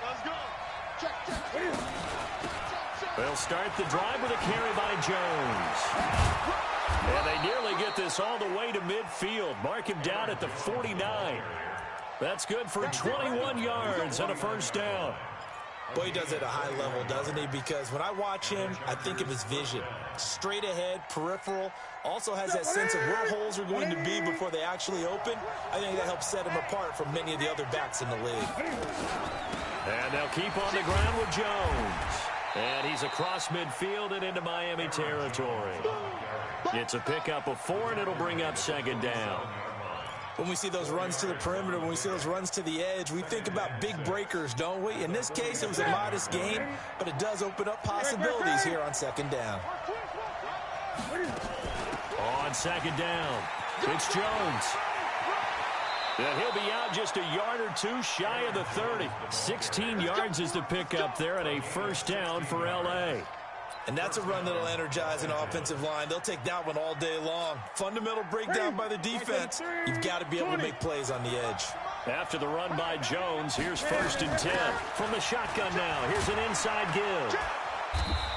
Let's go. Check. They'll start the drive with a carry by Jones. And they nearly get this all the way to midfield. Mark him down at the 49. That's good for 21 yards and a first down. Boy, he does it at a high level, doesn't he? Because when I watch him, I think of his vision. Straight ahead, peripheral. Also has that sense of where holes are going to be before they actually open. I think that helps set him apart from many of the other backs in the league. And they'll keep on the ground with Jones. And he's across midfield and into Miami territory. It's a pickup of 4, and it'll bring up second down. When we see those runs to the perimeter, when we see those runs to the edge, we think about big breakers, don't we? In this case, it was a modest gain, but it does open up possibilities here on second down. On second down, it's Jones. And he'll be out just a yard or two shy of the 30. 16 yards is the pickup there, and a first down for L.A. And that's a run that'll energize an offensive line. They'll take that one all day long. Fundamental breakdown by the defense. You've got to be able to make plays on the edge. After the run by Jones, here's 1st and 10. From the shotgun now, here's an inside give.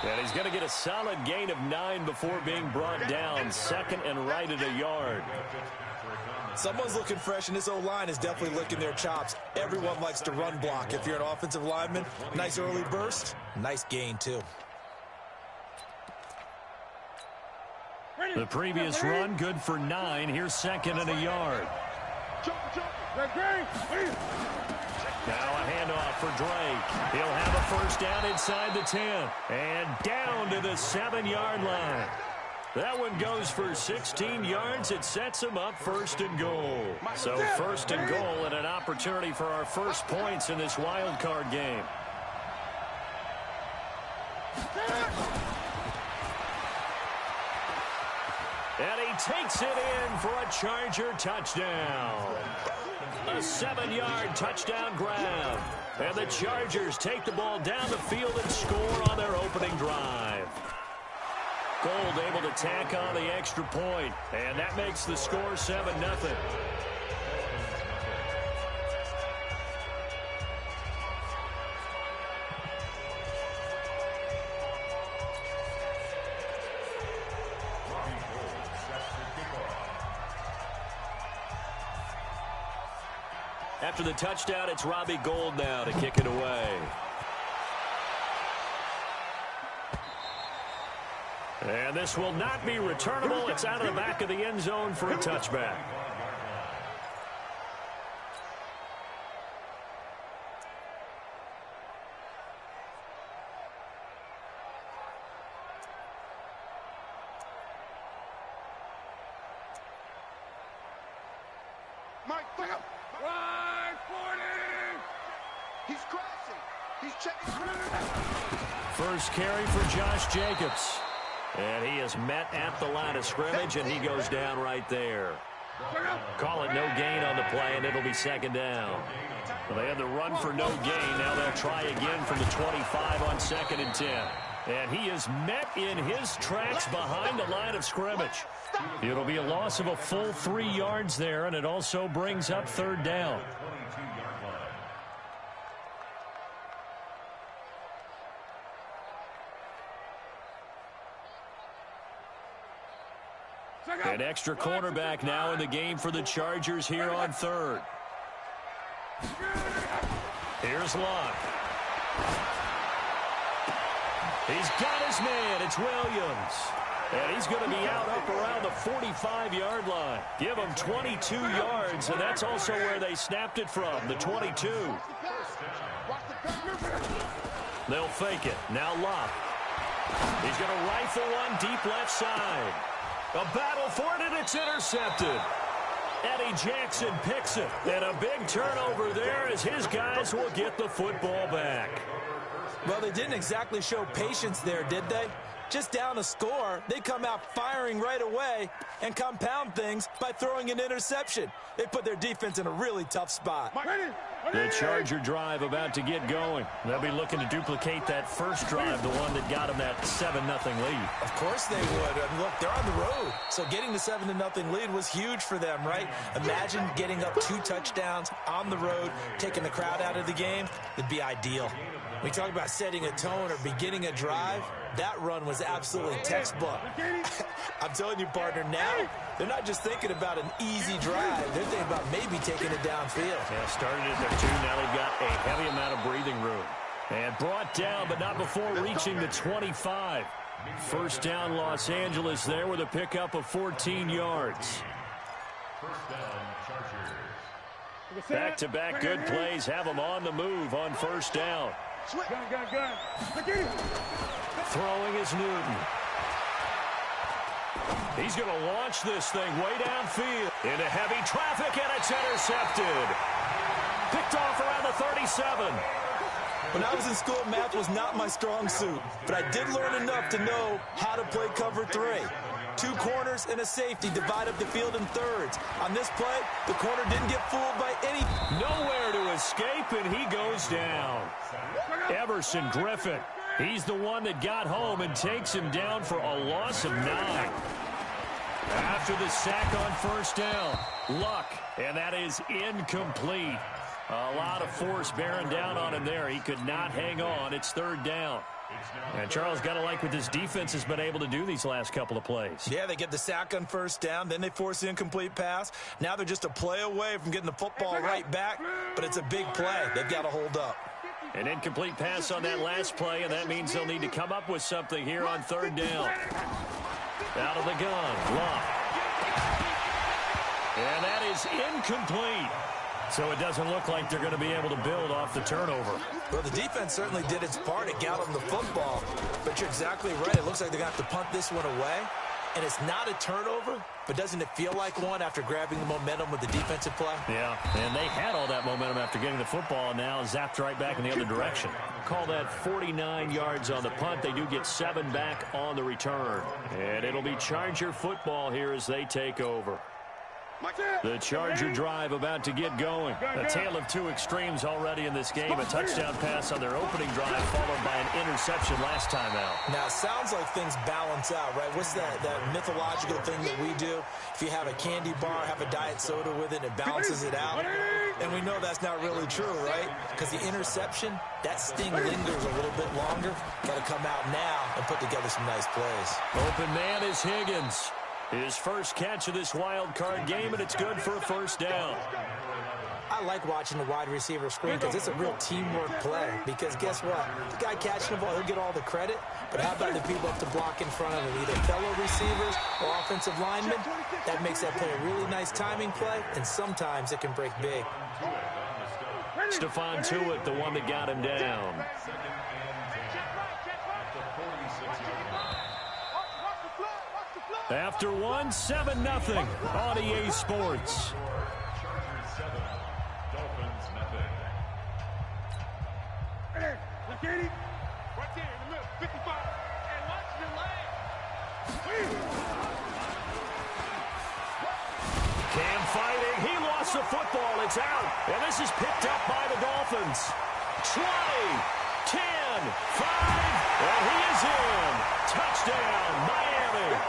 And he's going to get a solid gain of 9 before being brought down. Second and right at a yard. Someone's looking fresh, and this O-line is definitely licking their chops. Everyone likes to run block. If you're an offensive lineman, nice early burst, nice gain too. The previous run, good for 9. Here's 2nd and a yard. Now a handoff for Drake. He'll have a first down inside the 10. And down to the 7-yard line. That one goes for 16 yards. It sets him up 1st and goal. So 1st and goal and an opportunity for our first points in this wild card game. And he takes it in for a Charger touchdown. A 7-yard touchdown grab. And the Chargers take the ball down the field and score on their opening drive. Gold able to tack on the extra point, and that makes the score 7-0. After the touchdown, it's Robbie Gould now to kick it away. And this will not be returnable. It's out of the back of the end zone for a touchback. Mike, pick up. 40. He's crossing. He's checking. First carry for Josh Jacobs. And he is met at the line of scrimmage, and he goes down right there. Call it no gain on the play, and it'll be 2nd down. Well, they had the run for no gain. Now they'll try again from the 25 on 2nd and 10. And he is met in his tracks behind the line of scrimmage. It'll be a loss of a full 3 yards there, and it also brings up 3rd down. An extra cornerback now in the game for the Chargers here on 3rd. Here's Locke. He's got his man. It's Williams. And he's going to be out up around the 45-yard line. Give him 22 yards, and that's also where they snapped it from, the 22. They'll fake it. Now Locke. He's going to rifle one deep left side. A battle for it, and it's intercepted. Eddie Jackson picks it. And a big turnover there as his guys will get the football back. Well, they didn't exactly show patience there, did they? just down a score, they come out firing right away and compound things by throwing an interception. They put their defense in a really tough spot. The Charger drive about to get going. They'll be looking to duplicate that first drive, the one that got them that 7-0 lead. Of course they would. And look, they're on the road. So getting the 7-0 lead was huge for them, right? Imagine getting up 2 touchdowns on the road, taking the crowd out of the game. It'd be ideal. We talk about setting a tone or beginning a drive. That run was absolutely textbook. I'm telling you, partner, now they're not just thinking about an easy drive. They're thinking about maybe taking it downfield. Yeah, started at their 2. Now they've got a heavy amount of breathing room. And brought down, but not before reaching the 25. First down, Los Angeles there with a pickup of 14 yards. Back-to-back good plays have them on the move on first down. Throwing is Newton. He's going to launch this thing way downfield into heavy traffic, and it's intercepted. Picked off around the 37. When I was in school, math was not my strong suit, but I did learn enough to know how to play cover 3. 2 corners and a safety divide up the field in thirds. On this play, the corner didn't get fooled by any. Nowhere to escape, and he goes down. Everson Griffin. He's the one that got home and takes him down for a loss of 9. After the sack on first down, Luck, and that is incomplete. A lot of force bearing down on him there. He could not hang on. It's 3rd down. And Charles got to like what this defense has been able to do these last couple of plays. Yeah, they get the sack on first down, then they force the incomplete pass. Now they're just a play away from getting the football right back, but it's a big play. They've got to hold up. An incomplete pass on that last play, and that means they'll need to come up with something here on 3rd down. Out of the gun, Luck. And that is incomplete. So it doesn't look like they're going to be able to build off the turnover. Well, the defense certainly did its part to get them the football. But you're exactly right. It looks like they're going to have to punt this one away. And it's not a turnover, but doesn't it feel like one after grabbing the momentum with the defensive play? Yeah, and they had all that momentum after getting the football, and now zapped right back in the other direction. Call that 49 yards on the punt. They do get 7 back on the return. And it'll be Charger football here as they take over. The Charger drive about to get going. A tale of 2 extremes already in this game. A touchdown pass on their opening drive, followed by an interception last time out. Now, it sounds like things balance out, right? What's that mythological thing that we do? If you have a candy bar, have a diet soda with it, it balances it out. And we know that's not really true, right? Because the interception, that sting lingers a little bit longer. Got to come out now and put together some nice plays. Open man is Higgins. His first catch of this wild card game, and it's good for a first down. I like watching the wide receiver screen because it's a real teamwork play. Because guess what? The guy catching the ball, he'll get all the credit. But how about the people up to block in front of him? Either fellow receivers or offensive linemen. That makes that play a really nice timing play, and sometimes it can break big. Stephon Tuitt, the one that got him down. After 1, 7-0 on EA Sports. Right there in the middle, 55. And watch your leg. Cam fighting. He lost the football. It's out. And this is picked up by the Dolphins. 20, 10, 5, and he is in. Touchdown, Miami.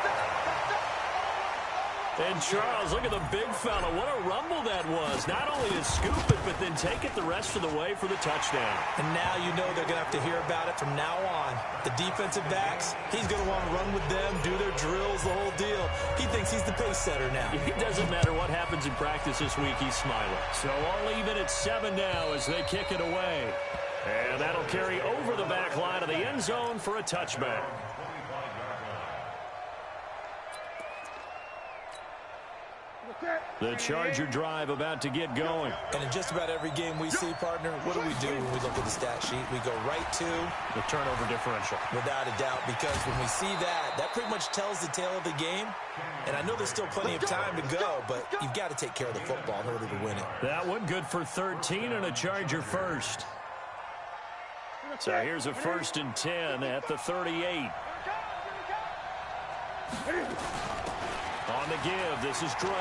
And Charles, look at the big fella. What a rumble that was. Not only to scoop it, but then take it the rest of the way for the touchdown. And now you know they're going to have to hear about it from now on. The defensive backs, he's going to want to run with them, do their drills, the whole deal. He thinks he's the pace setter now. It doesn't matter what happens in practice this week, he's smiling. So all even at 7 now as they kick it away. And that'll carry over the back line of the end zone for a touchback. The Charger drive about to get going. And in just about every game we see, partner, what do we do when we look at the stat sheet? We go right to the turnover differential. Without a doubt, because when we see that, that pretty much tells the tale of the game. And I know there's still plenty of time to go, but you've got to take care of the football in order to win it. That one good for 13 and a Charger first. So here's a 1st and 10 at the 38. On the give, this is Drake.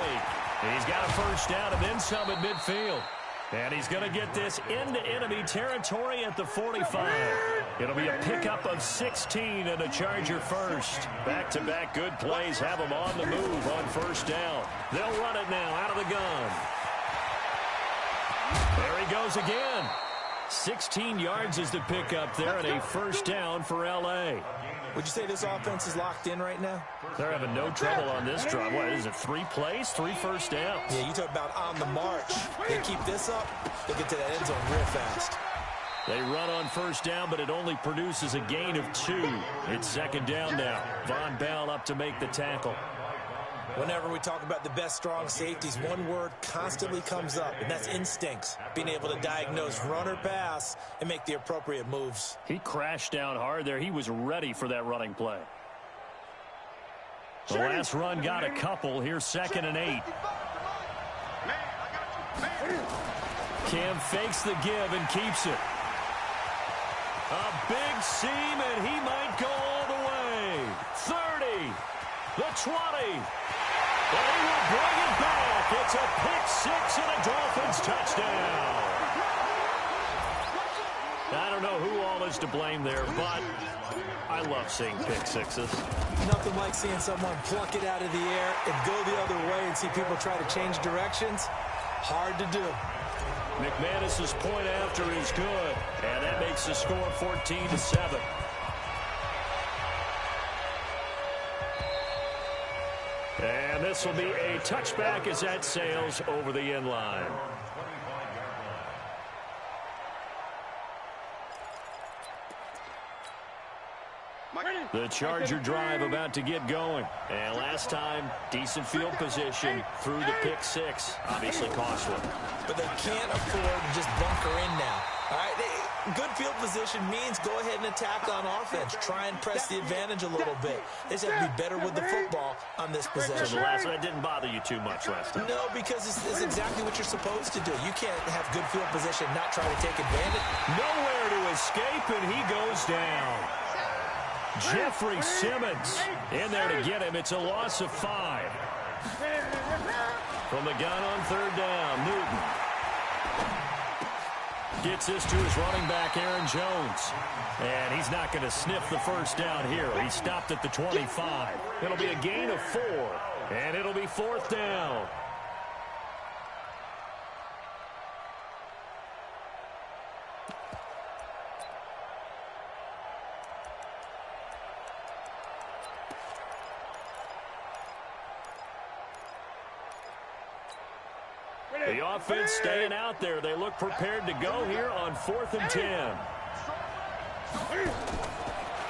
He's got a first down and then some at midfield. And he's going to get this into enemy territory at the 45. It'll be a pickup of 16 and a Charger first. Back-to-back good plays have them on the move on first down. They'll run it now out of the gun. There he goes again. 16 yards is the pickup there and a first down for L.A. Would you say this offense is locked in right now? They're having no trouble on this drive. What is it, 3 plays, 3 first downs? Yeah, you talk about on the march. They keep this up, they get to that end zone real fast. They run on first down, but it only produces a gain of 2. It's second down now. Von Bell up to make the tackle. Whenever we talk about the best strong safeties, one word constantly comes up, and that's instincts. Being able to diagnose run or pass and make the appropriate moves. He crashed down hard there. He was ready for that running play. The last run got a couple. Here's 2nd and 8. Cam fakes the give and keeps it. A big seam, and he might go all the way. 30, the 20. But he will bring it back. It's a pick 6 and a Dolphins touchdown. I don't know who all is to blame there, but I love seeing pick 6s. Nothing like seeing someone pluck it out of the air and go the other way and see people try to change directions. Hard to do. McManus's point after is good, and that makes the score 14-7. And this will be a touchback as that sails over the end line. The Charger drive about to get going. And last time, decent field position through the pick 6. Obviously costly. But they can't afford to just bunker in now. All right, good field position means go ahead and attack on offense. Try and press the advantage a little bit. They just have to be better with the football on this possession. So the last one didn't bother you too much last time. No, because it's exactly what you're supposed to do. You can't have good field position, not try to take advantage. Nowhere to escape, and he goes down. Jeffrey Simmons in there to get him. It's a loss of 5. From the gun on 3rd down, Newton gets this to his running back, Aaron Jones. And he's not going to sniff the first down here. He stopped at the 25. It'll be a gain of 4, and it'll be 4th down. The offense staying out there. They look prepared to go here on 4th and 10.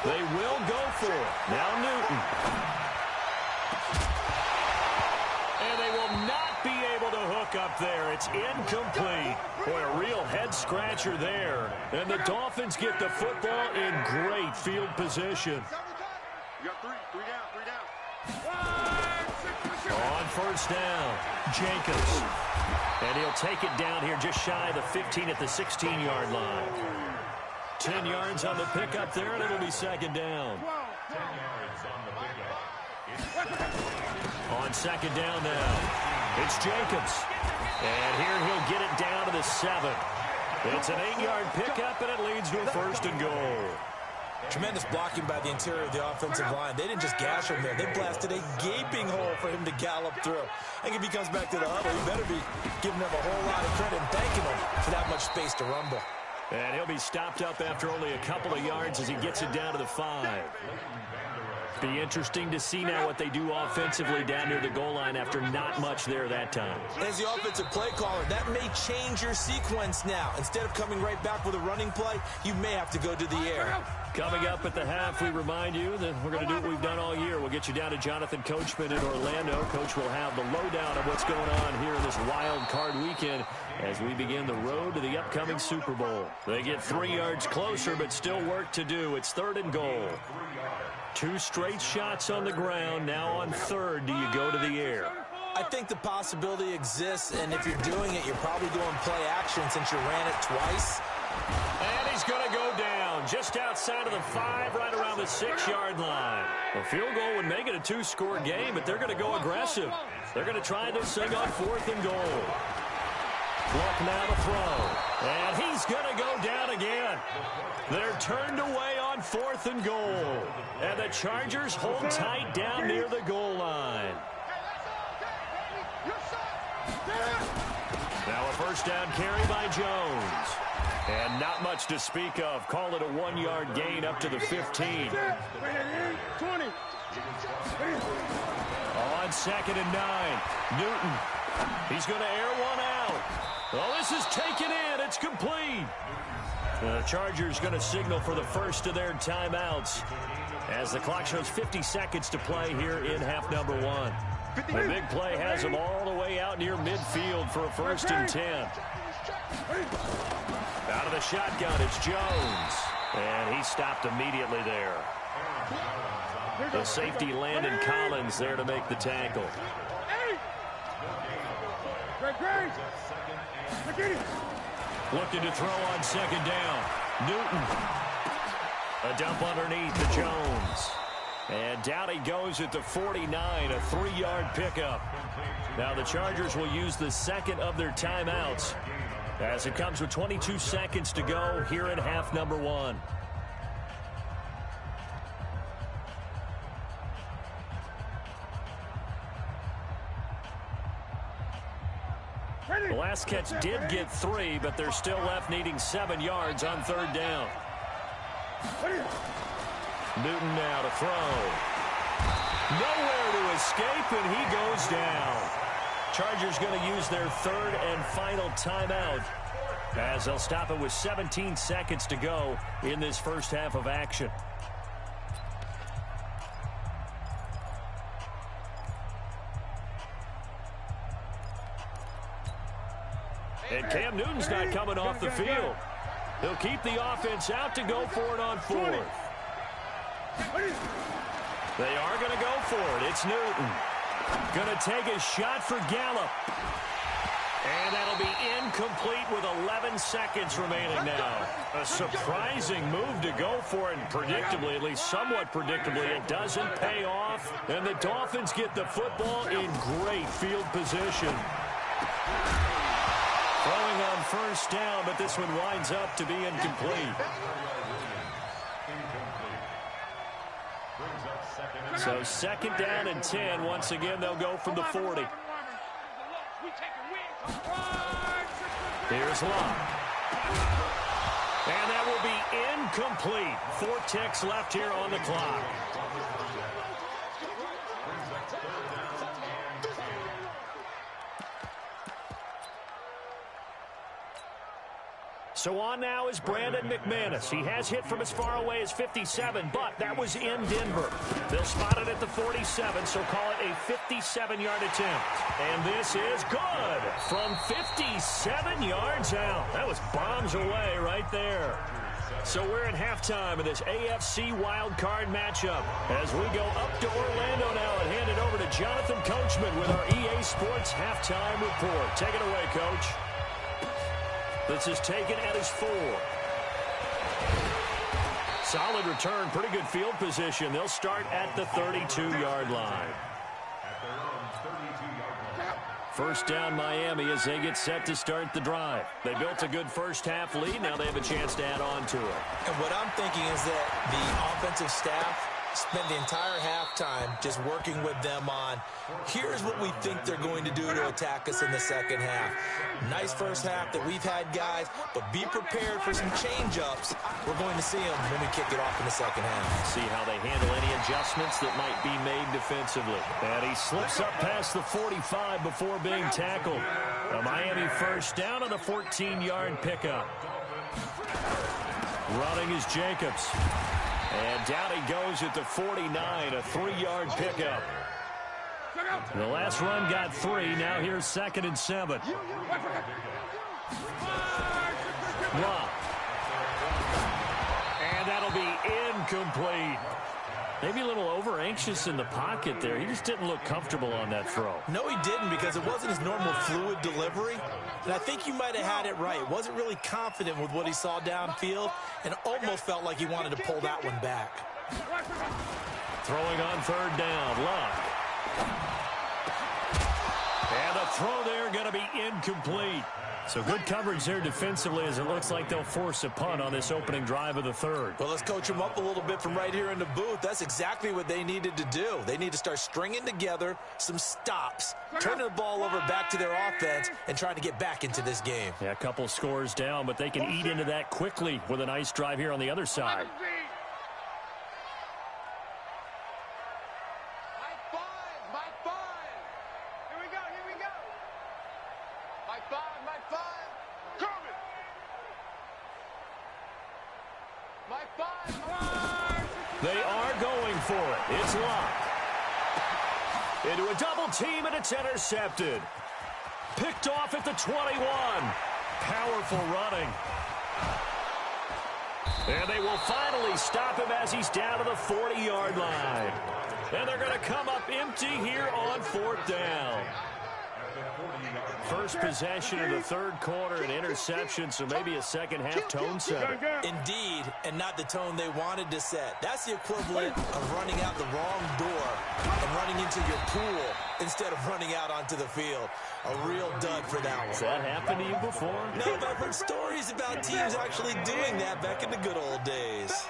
They will go for it. Now Newton. And they will not be able to hook up there. It's incomplete. Boy, a real head-scratcher there. And the Dolphins get the football in great field position. You got 3 down. On first down, Jacobs. And he'll take it down here just shy of the 15 at the 16-yard line. 10 yards on the pickup there, and it'll be 2nd down. On 2nd down now, it's Jacobs. And here he'll get it down to the 7. It's an 8-yard pickup, and it leads to a 1st and goal. Tremendous blocking by the interior of the offensive line. They didn't just gash him there. They blasted a gaping hole for him to gallop through. I think if he comes back to the huddle, he better be giving them a whole lot of credit and thanking them for that much space to rumble. And he'll be stopped up after only a couple of yards as he gets it down to the 5. Be interesting to see now what they do offensively down near the goal line after not much there that time. As the offensive play caller, that may change your sequence now. Instead of coming right back with a running play, you may have to go to the air. Coming up at the half, we remind you that we're going to do what we've done all year. We'll get you down to Jonathan Coachman in Orlando. Coach will have the lowdown of what's going on here in this wild card weekend as we begin the road to the upcoming Super Bowl. They get 3 yards closer, but still work to do. It's 3rd and goal. 2 straight shots on the ground. Now on 3rd, do you go to the air? I think the possibility exists, and if you're doing it, you're probably going play action since you ran it twice. And he's going to go down. down just outside of the 5, right around the 6-yard line. A field goal would make it a 2-score game, but they're going to go aggressive. They're going to try this thing on 4th and goal. Luck now to throw. And he's going to go down again. They're turned away on 4th and goal. And the Chargers hold tight down near the goal line. Now a first down carry by Jones. And not much to speak of. Call it a 1-yard gain up to the 15. 20. On 2nd and 9. Newton. He's going to air one out. Oh, this is taken in. It's complete. The Chargers going to signal for the first of their timeouts as the clock shows 50 seconds to play here in half number 1. The big play has them all the way out near midfield for a 1st and 10. Out of the shotgun, it's Jones. And he stopped immediately there. The safety, Landon Collins, there to make the tackle. Looking to throw on 2nd down. Newton. A dump underneath to Jones. And down he goes at the 49, a 3-yard pickup. Now the Chargers will use the second of their timeouts as it comes with 22 seconds to go here in half number 1. The last catch did get 3, but they're still left needing 7 yards on 3rd down. Newton now to throw. Nowhere to escape, and he goes down. Chargers going to use their 3rd and final timeout as they'll stop it with 17 seconds to go in this first half of action. And Cam Newton's not coming off the field. He'll keep the offense out to go for it on 4th. They are going to go for it. It's Newton. Going to take a shot for Gallup. And that'll be incomplete with 11 seconds remaining now. A surprising move to go for it, and predictably, at least somewhat predictably, it doesn't pay off. And the Dolphins get the football in great field position. Throwing on 1st down, but this one winds up to be incomplete. So 2nd down and 10. Once again, they'll go from the 40. Here's Locke. And that will be incomplete. 4 ticks left here on the clock. So on now is Brandon McManus. He has hit from as far away as 57, but that was in Denver. They'll spot it at the 47, so call it a 57-yard attempt. And this is good from 57 yards out. That was bombs away right there. So we're at halftime of this AFC wildcard matchup as we go up to Orlando now and hand it over to Jonathan Coachman with our EA Sports halftime report. Take it away, Coach. This is taken at his 4. Solid return, pretty good field position. They'll start at the 32-yard line. First down Miami as they get set to start the drive. They built a good first half lead. Now they have a chance to add on to it. And what I'm thinking is that the offensive staff spent the entire halftime just working with them on, here's what we think they're going to do to attack us in the second half. Nice first half that we've had, guys, but be prepared for some change-ups. We're going to see them when we kick it off in the second half. See how they handle any adjustments that might be made defensively. And he slips up past the 45 before being tackled. A Miami first down on the 14-yard pickup. Running is Jacobs. And down he goes at the 49, a 3-yard pickup. The last run got 3. Now here's 2nd and 7. Rock. And that'll be incomplete. Maybe a little over-anxious in the pocket there. He just didn't look comfortable on that throw. No, he didn't, because it wasn't his normal fluid delivery. And I think you might have had it right. Wasn't really confident with what he saw downfield and almost felt like he wanted to pull that one back. Throwing on third down, Luck. And the throw there going to be incomplete. So good coverage there defensively, as it looks like they'll force a punt on this opening drive of the third. Well, let's coach them up a little bit from right here in the booth. That's exactly what they needed to do. They need to start stringing together some stops, turning the ball over back to their offense, and trying to get back into this game. Yeah, a couple scores down, but they can eat into that quickly with a nice drive here on the other side. They are going for it. It's Luck. Into a double team, and it's intercepted. Picked off at the 21. Powerful running. And they will finally stop him as he's down to the 40-yard line. And they're going to come up empty here on fourth down. First possession of the third quarter, an interception, so maybe a second-half tone setter. Indeed, and not the tone they wanted to set. That's the equivalent of running out the wrong door and running into your pool instead of running out onto the field. A real dud for that one. Has that happened to you before? No, but I've heard stories about teams actually doing that back in the good old days.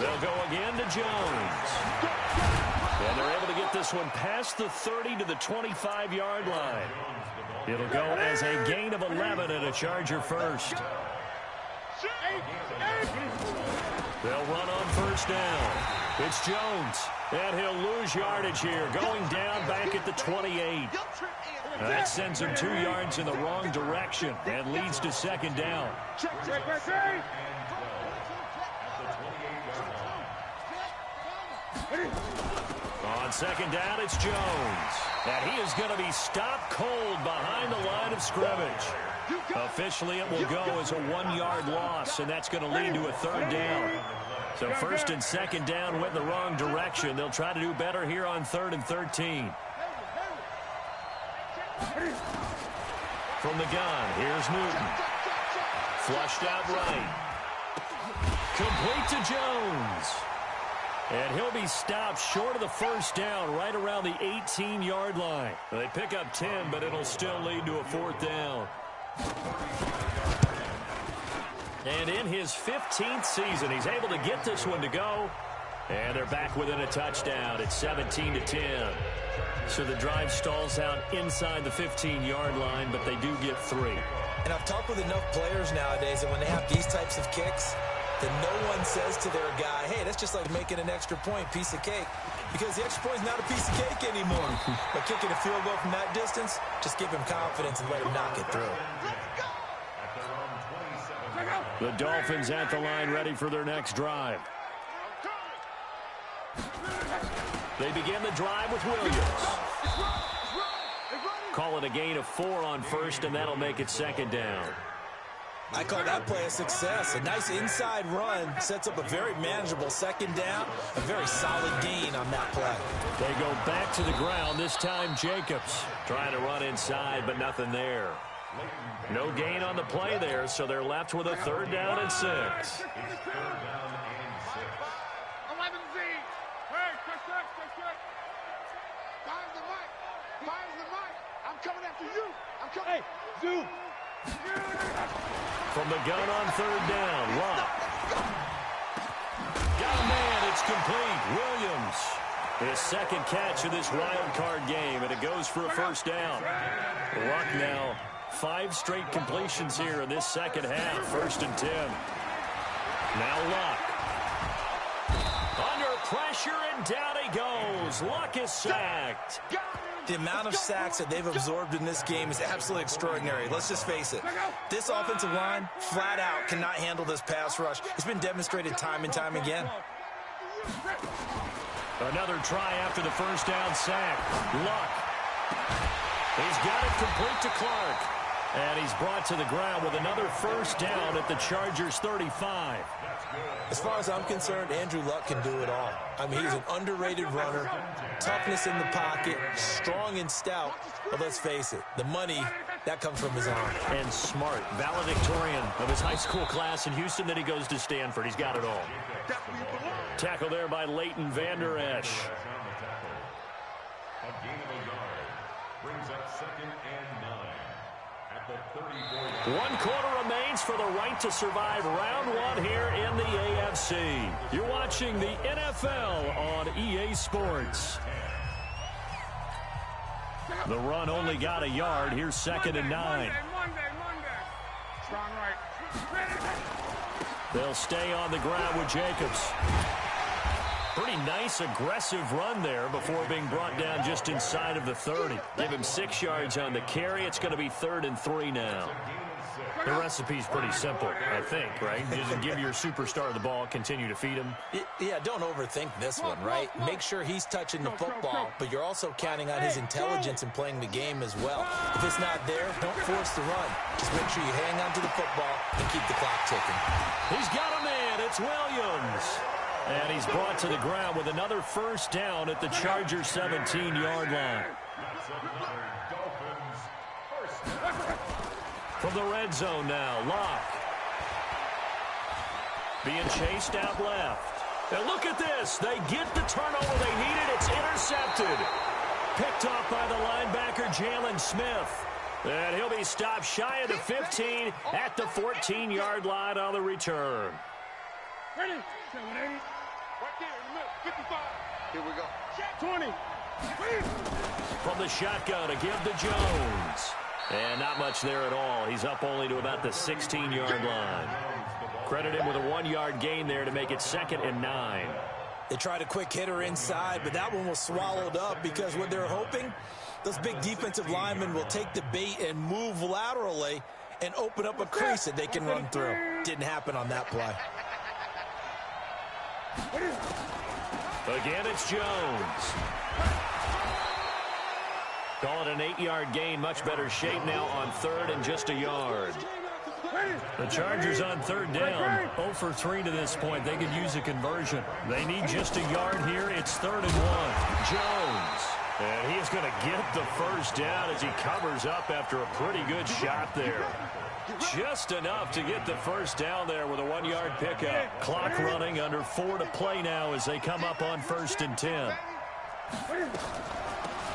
They'll go again to Jones. And they're able to get this one past the 30 to the 25-yard line. It'll go as a gain of 11 and a Charger first. They'll run on first down. It's Jones. And he'll lose yardage here, going down back at the 28. That sends him 2 yards in the wrong direction and leads to second down. On second down, it's Jones. And he is going to be stopped cold behind the line of scrimmage. Officially, it will go as a 1-yard loss, and that's going to lead to a third down. So first and second down went in the wrong direction. They'll try to do better here on 3rd and 13. From the gun, here's Newton. Flushed out right. Complete to Jones. And he'll be stopped short of the first down right around the 18-yard line. They pick up 10, but it'll still lead to a fourth down. And in his 15th season, he's able to get this one to go. And they're back within a touchdown. It's 17-10. So the drive stalls out inside the 15-yard line, but they do get 3. And I've talked with enough players nowadays that when they have these types of kicks, that no one says to their guy, hey, that's just like making an extra point, piece of cake. Because the extra point is not a piece of cake anymore. But kicking a field goal from that distance, just give him confidence and let him knock it through. The Dolphins at the line, ready for their next drive. They begin the drive with Williams. Call it a gain of 4 on first, and that'll make it second down. I call that play a success. A nice inside run sets up a very manageable second down. A very solid gain on that play. They go back to the ground, this time Jacobs. Trying to run inside, but nothing there. No gain on the play there, so they're left with a 3rd down and 6. Hey, Zoom. From the gun on 3rd down, Luck. Got a man, it's complete. Williams. His second catch of this wild card game, and it goes for a first down. Luck now 5 straight completions here in this second half, 1st and 10. Now Luck. Under pressure, and down he goes. Luck is sacked. The amount of sacks that they've absorbed in this game is absolutely extraordinary. Let's just face it. This offensive line, flat out, cannot handle this pass rush. It's been demonstrated time and time again. Another try after the first down sack. Luck. He's got it complete to Clark. And he's brought to the ground with another first down at the Chargers' 35. As far as I'm concerned, Andrew Luck can do it all. I mean, he's an underrated runner, toughness in the pocket, strong and stout. But let's face it, the money, that comes from his arm. And smart, valedictorian of his high school class in Houston. Then he goes to Stanford. He's got it all. Tackle there by Leighton Vander Esch. Brings up 2nd and 9 at the 34. 1 quarter remains for the right to survive round 1 here in the AFC. You're watching the NFL on EA Sports. The run only got a yard. Here's 2nd and 9. Monday. Strong right. They'll stay on the ground with Jacobs. Pretty nice, aggressive run there before being brought down just inside of the 30. Give him 6 yards on the carry. It's going to be 3rd and 3 now. The recipe's pretty simple, I think, right? Just give your superstar the ball, continue to feed him. Yeah, don't overthink this one, right? Make sure he's touching the football, but you're also counting on his intelligence in playing the game as well. If it's not there, don't force the run. Just make sure you hang on to the football and keep the clock ticking. He's got a man. It's Williams. And he's brought to the ground with another first down at the Chargers' 17-yard line. From the red zone now, Locke. Being chased out left. And look at this. They get the turnover they needed. It's intercepted. Picked off by the linebacker, Jalen Smith. And he'll be stopped shy of the 15 at the 14-yard line on the return. Ready? 780. Right there in the middle. 55. Here we go. 20. From the shotgun to give to Jones. And not much there at all. He's up only to about the 16-yard line. Credit him with a 1-yard gain there to make it 2nd and 9. They tried a quick hitter inside, but that one was swallowed up because what they're hoping, those big defensive linemen will take the bait and move laterally and open up a crease that they can run through. Didn't happen on that play. Again, it's Jones. Call it an 8-yard gain. Much better shape now on 3rd and just a yard. The Chargers on 3rd down. 0 for 3 to this point. They could use a conversion. They need just a yard here. It's 3rd and 1. Jones. And he is going to get the first down as he covers up after a pretty good shot there. Just enough to get the first down there with a 1-yard pickup. Clock running, under 4 to play now as they come up on 1st and 10.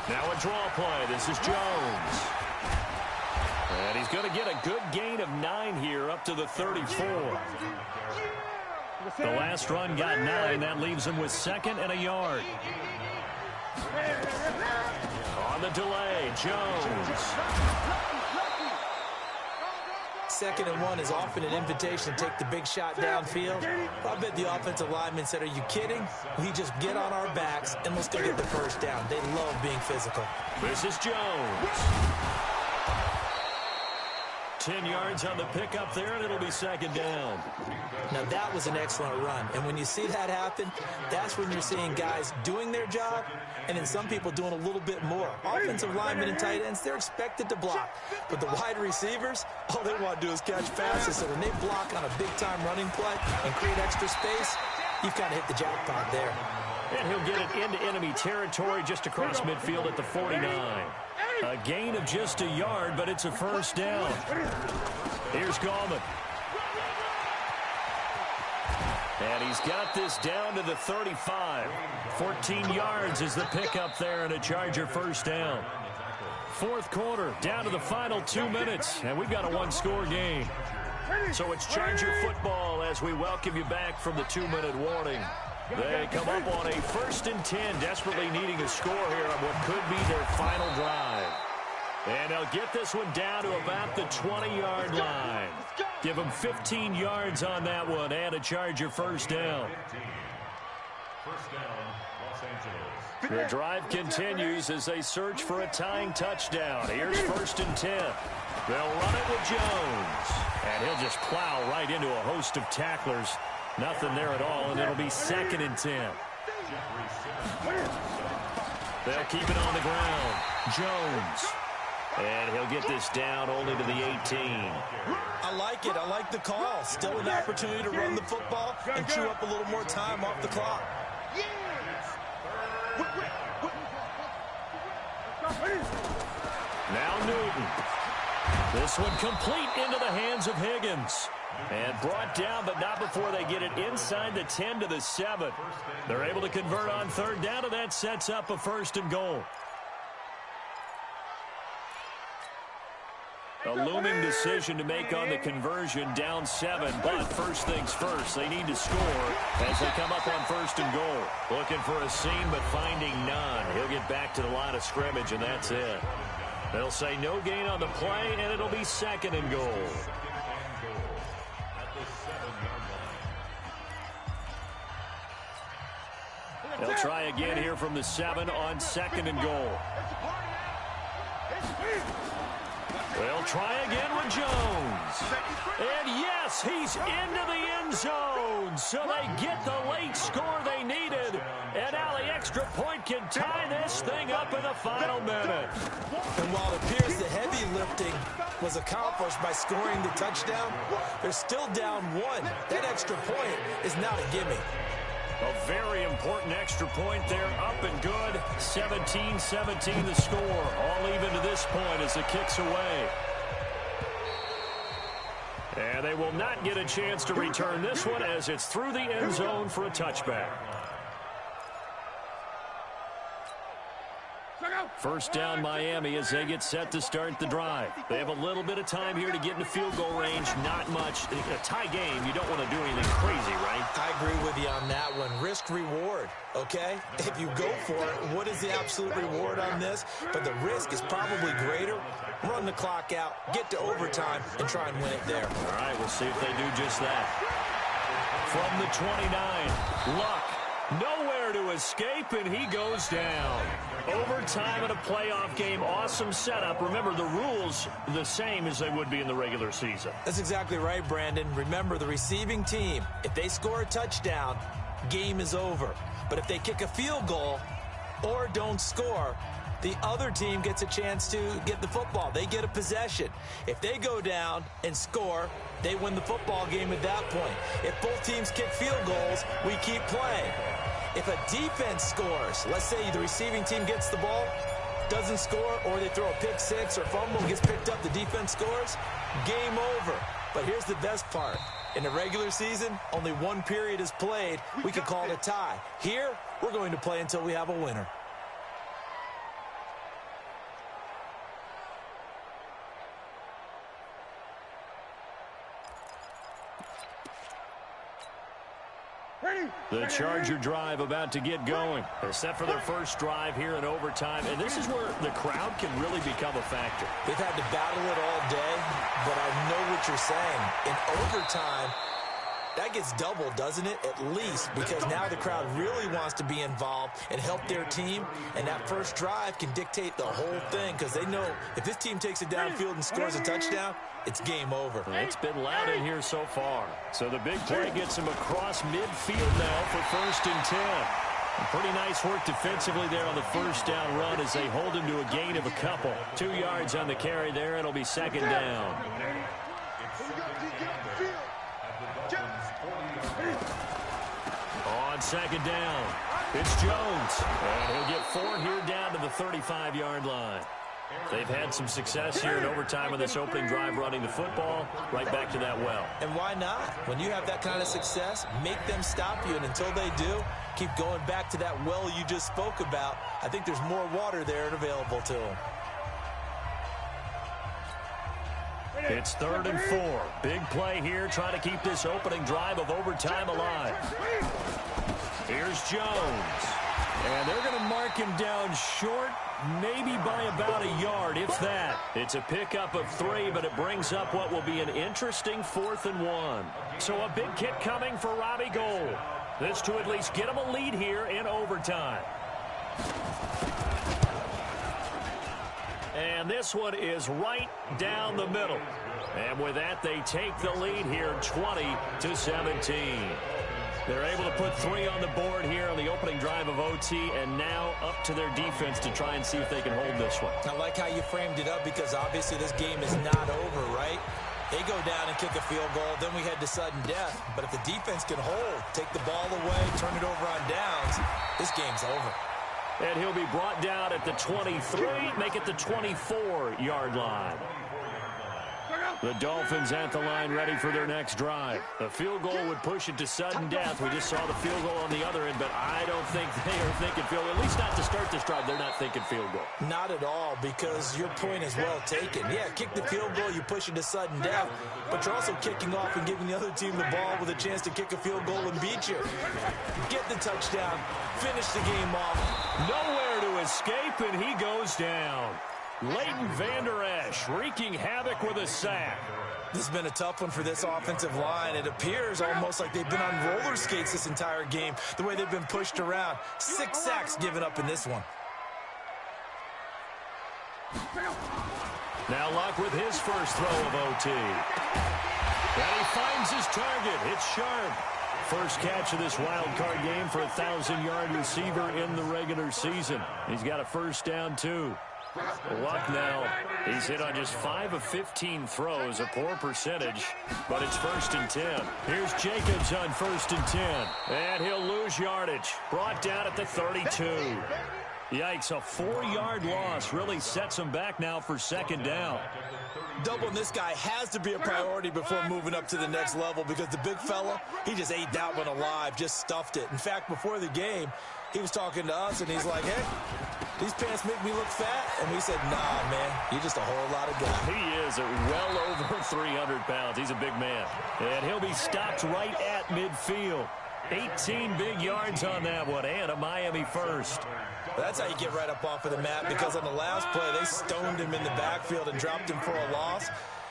Now a draw play. This is Jones. And he's going to get a good gain of 9 here up to the 34. The last run got 9. That leaves him with 2nd and a yard. On the delay, Jones. 2nd and 1 is often an invitation to take the big shot downfield. I bet the offensive lineman said, are you kidding? We just get on our backs and let's go get the first down. They love being physical. This is Jones. 10 yards on the pickup there, and it'll be 2nd down. Now, that was an excellent run. And when you see that happen, that's when you're seeing guys doing their job and then some people doing a little bit more. Offensive linemen and tight ends, they're expected to block. But the wide receivers, all they want to do is catch passes. So when they block on a big-time running play and create extra space, you've kind of hit the jackpot there. And he'll get it into enemy territory just across midfield at the 49. A gain of just a yard, but it's a first down. Here's Gallman. And he's got this down to the 35. 14 yards is the pickup there and a Charger first down. 4th quarter, down to the final 2 minutes, and we've got a 1-score game. So it's Charger football as we welcome you back from the 2-minute warning. They come up on a 1st and 10, desperately needing a score here on what could be their final drive. And they'll get this one down to about the 20-yard line. Give them 15 yards on that one and a Charger first down. First down, Los Angeles. The drive continues as they search for a tying touchdown. Here's 1st and 10. They'll run it with Jones. And he'll just plow right into a host of tacklers. Nothing there at all, and it'll be 2nd and 10. They'll keep it on the ground. Jones. And he'll get this down only to the 18. I like it. I like the call. Still an opportunity to run the football and chew up a little more time off the clock. Now Newton. This one complete into the hands of Higgins. And brought down, but not before they get it inside the 10 to the 7. They're able to convert on third down, and that sets up a 1st and goal. A looming decision to make on the conversion, down 7, but first things first, they need to score as they come up on 1st and goal. Looking for a seam, but finding none. He'll get back to the line of scrimmage, and that's it. They'll say no gain on the play, and it'll be 2nd and goal. They'll try again here from the 7 on 2nd and goal. They'll try again with Jones. And yes, he's into the end zone. So they get the late score they needed. And now the extra point can tie this thing up in the final minute. And while it appears the heavy lifting was accomplished by scoring the touchdown, they're still down 1. That extra point is not a gimme. A very important extra point there, up and good. 17-17 the score. All even to this point as the kick's away. And they will not get a chance to return this one as it's through the end zone for a touchback. First down Miami as they get set to start the drive. They have a little bit of time here to get into field goal range. Not much. In a tie game, you don't want to do anything crazy, right? I agree with you on that one. Risk-reward, okay? If you go for it, what is the absolute reward on this? But the risk is probably greater. Run the clock out, get to overtime, and try and win it there. All right, we'll see if they do just that. From the 29, Luck. Nowhere to escape, and he goes down. Overtime in a playoff game, awesome setup. Remember, the rules the same as they would be in the regular season. That's exactly right, Brandon. Remember, the receiving team, if they score a touchdown, game is over. But if they kick a field goal or don't score, the other team gets a chance to get the football. They get a possession. If they go down and score, they win the football game at that point. If both teams kick field goals, we keep playing. If a defense scores, let's say the receiving team gets the ball, doesn't score, or they throw a pick six or fumble, gets picked up, the defense scores, game over. But here's the best part. In the regular season, only one period is played. We could call it a tie. Here, we're going to play until we have a winner. The Charger drive about to get going. They're set for their first drive here in overtime, and this is where the crowd can really become a factor. They've had to battle it all day, but I know what you're saying. In overtime, that gets doubled, doesn't it? At least, because now the crowd really wants to be involved and help their team, and that first drive can dictate the whole thing because they know if this team takes it downfield and scores a touchdown, it's game over. It's been loud in here so far. So the big play gets him across midfield now for 1st and 10. And pretty nice work defensively there on the first down run as they hold him to a gain of a couple. 2 yards on the carry there. It'll be 2nd down. On 2nd down, it's Jones. And he'll get 4 here down to the 35-yard line. They've had some success here in overtime on this opening drive running the football. Right back to that well. And why not? When you have that kind of success, make them stop you. And until they do, keep going back to that well you just spoke about. I think there's more water there and available to them. It's 3rd and 4. Big play here, trying to keep this opening drive of overtime alive. Here's Jones. And they're going to mark him down short, maybe by about a yard, if that. It's a pickup of 3, but it brings up what will be an interesting 4th and 1. So a big kick coming for Robbie Gould. This to at least get him a lead here in overtime. And this one is right down the middle. And with that, they take the lead here 20-17. They're able to put 3 on the board here on the opening drive of OT, and now up to their defense to try and see if they can hold this one. I like how you framed it up because obviously this game is not over, right? They go down and kick a field goal, then we head to sudden death. But if the defense can hold, take the ball away, turn it over on downs, this game's over. And he'll be brought down at the 23, make it the 24-yard line. The Dolphins at the line ready for their next drive. A field goal would push it to sudden death. We just saw the field goal on the other end, but I don't think they are thinking field goal. At least not to start this drive. They're not thinking field goal. Not at all, because your point is well taken. Yeah, kick the field goal, you push it to sudden death, but you're also kicking off and giving the other team the ball with a chance to kick a field goal and beat you. Get the touchdown, finish the game off. Nowhere to escape, and he goes down. Leighton Vander Esch wreaking havoc with a sack. This has been a tough one for this offensive line. It appears almost like they've been on roller skates this entire game, the way they've been pushed around. 6 sacks given up in this one. Now Luck with his first throw of OT. And he finds his target. It's Sharp. First catch of this wild card game for a 1,000-yard receiver in the regular season. He's got a first down, too. Luck now, he's hit on just 5 of 15 throws, a poor percentage, but it's 1st and 10. Here's Jacobs on 1st and 10, and he'll lose yardage. Brought down at the 32. Yikes, a 4-yard loss really sets him back now for 2nd down. Doubling this guy has to be a priority before moving up to the next level because the big fella, he just ate that one alive, just stuffed it. In fact, before the game, he was talking to us, and he's like, hey, these pants make me look fat? And we said, nah, man, you're just a whole lot of guy. He is well over 300 pounds. He's a big man. And he'll be stopped right at midfield. 18 big yards on that one, and a Miami first. That's how you get right up off of the mat, because on the last play, they stoned him in the backfield and dropped him for a loss.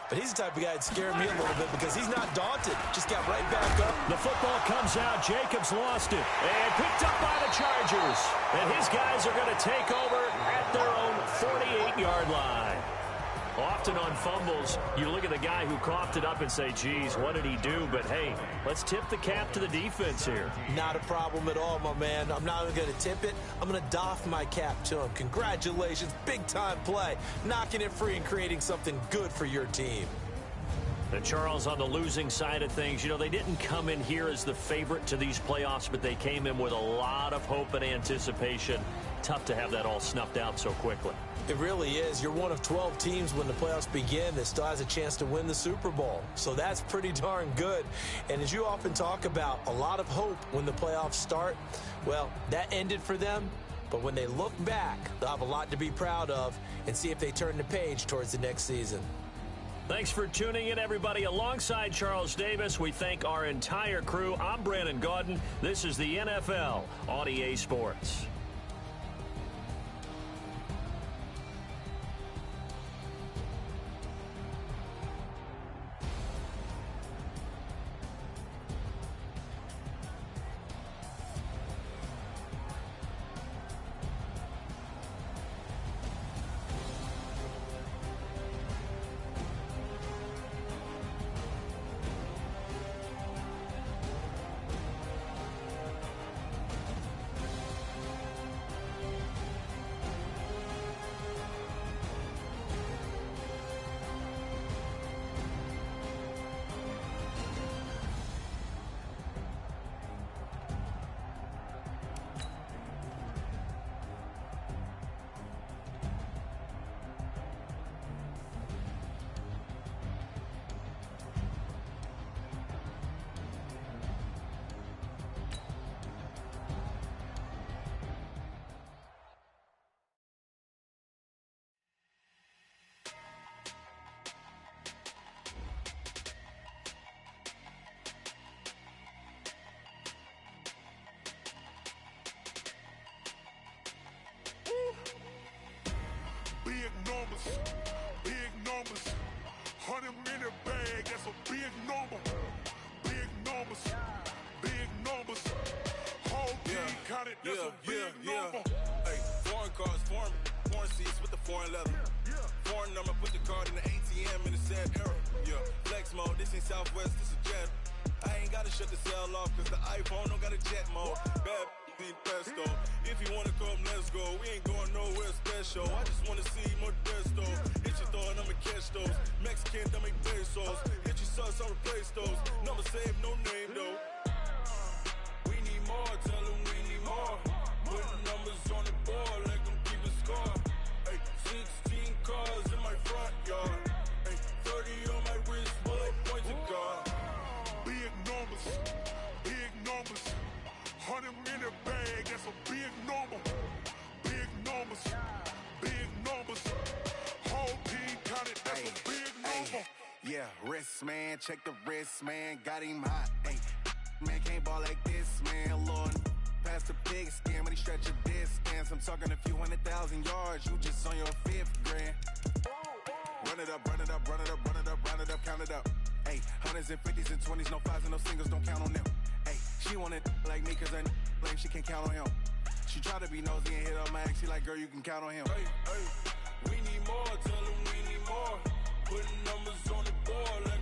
But he's the type of guy that scared me a little bit because he's not daunted. Just got right back up. The football comes out. Jacobs lost it. And picked up by the Chargers. And his guys are going to take over at their own 48-yard line. Often on fumbles, you look at the guy who coughed it up and say, geez, what did he do? But, hey, let's tip the cap to the defense here. Not a problem at all, my man. I'm not even going to tip it. I'm going to doff my cap to him. Congratulations. Big-time play. Knocking it free and creating something good for your team. And Charles, on the losing side of things, you know, they didn't come in here as the favorite to these playoffs, but they came in with a lot of hope and anticipation. Tough to have that all snuffed out so quickly. It really is. You're one of 12 teams when the playoffs begin that still has a chance to win the Super Bowl. So that's pretty darn good. And as you often talk about, a lot of hope when the playoffs start. Well, that ended for them. But when they look back, they'll have a lot to be proud of and see if they turn the page towards the next season. Thanks for tuning in, everybody. Alongside Charles Davis, we thank our entire crew. I'm Brandon Gaudin. This is the NFL on EA Sports. Big numbers, 100 minute bag, that's a big number. Big numbers, whole team counted, that's a big number. Hey, foreign cars, foreign seats with the foreign leather. Foreign number, put the card in the ATM in the sad era. Yeah, flex mode, this ain't Southwest, this is Jet. I ain't gotta shut the cell off, cause the iPhone don't got a jet mode. Bad be pesto. If you wanna come, let's go. We ain't going nowhere special. I just wanna see more Modesto. Hit your thought, I'ma catch those. Mexican, don't make pesos. Hit your sauce, I'll replace those. Number save, no name though. We need more, tell them we need more. Putting numbers on the board, like them keep a score. Ay, 16 cars in my front yard. Ay, 30 on my wrist, bullet points to God. Big numbers, big numbers. 100 in the bag, that's a big number. Big numbers, big numbers. Whole team counted, that's a big number. Yeah, wrist man, check the wrist man, got him hot. Ay, man can't ball like this, man. Lord, past the big skin when he stretch a distance. I'm talking a few 100,000 yards, you just on your 5th grand. Run it up, run it up, run it up, run it up, run it up, count it up. Ay, 100s and 50s and 20s, no 5s and no singles, don't count on them. Ay, she want it like me, cause I like she can't count on him. She try to be nosy and hit up my ex, she like, girl, you can count on him. Hey, hey, we need more, tell them we need more. Putting numbers on the board like